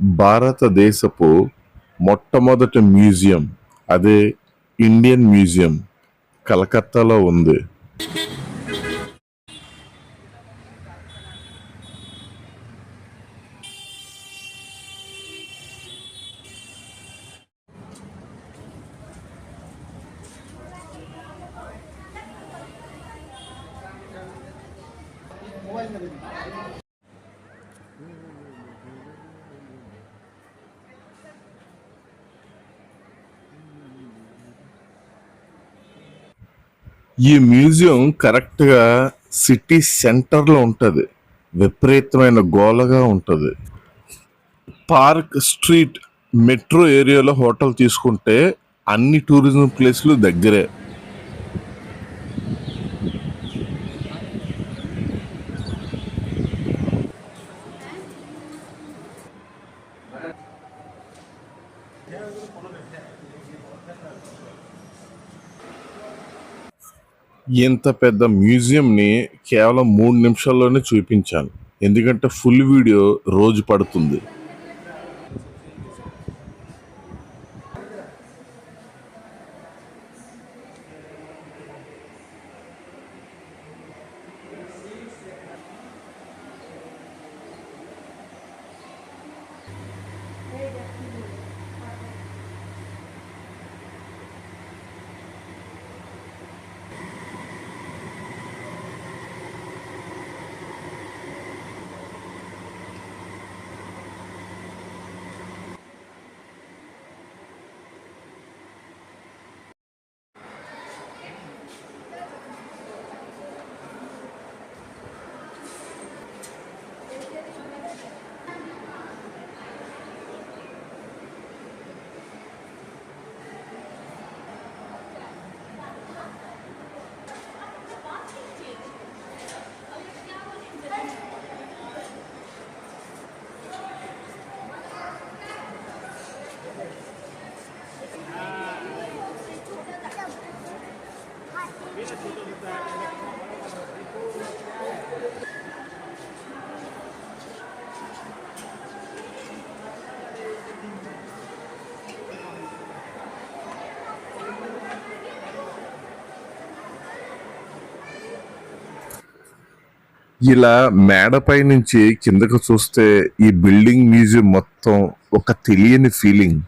భారతదేశపు మొట్టమొదటి మ్యూజియం అదే ఇండియన్ మ్యూజియం కలకత్తాలో ఉంది. ఈ మ్యూజియం కరెక్ట్గా సిటీ సెంటర్లో ఉంటుంది. విపరీతమైన గోలగా ఉంటుంది. పార్క్ స్ట్రీట్ మెట్రో ఏరియాలో హోటల్ తీసుకుంటే అన్ని టూరిజం ప్లేస్లు దగ్గరే. ఇంత పెద్ద మ్యూజియంని కేవలం 3 నిమిషాల్లోనే చూపించాను, ఎందుకంటే ఫుల్ వీడియో రోజు పడుతుంది. ఇలా మేడపై నుంచి కిందకు చూస్తే ఈ బిల్డింగ్ మ్యూజియం మొత్తం ఒక తెలియని ఫీలింగ్.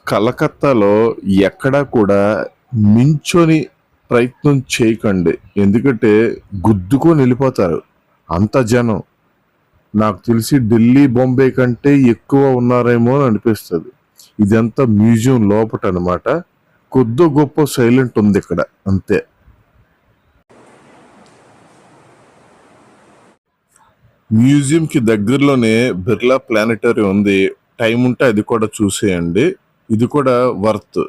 కలకత్తాలో ఎక్కడా కూడా నించొని ప్రయత్నం చేయకండి, ఎందుకంటే గుద్దుకొని వెళ్ళిపోతారు, అంత జనం. నాకు తెలిసి ఢిల్లీ, బాంబే కంటే ఎక్కువ ఉన్నారేమో అని అనిపిస్తుంది. ఇదంతా మ్యూజియం లోపట అనమాట. కొద్ది గొప్ప సైలెంట్ ఉంది ఇక్కడ, అంతే. మ్యూజియంకి దగ్గరలోనే బిర్లా ప్లానెటరీ ఉంది. టైం ఉంటే అది కూడా చూసేయండి. ఇది కూడా వర్త్.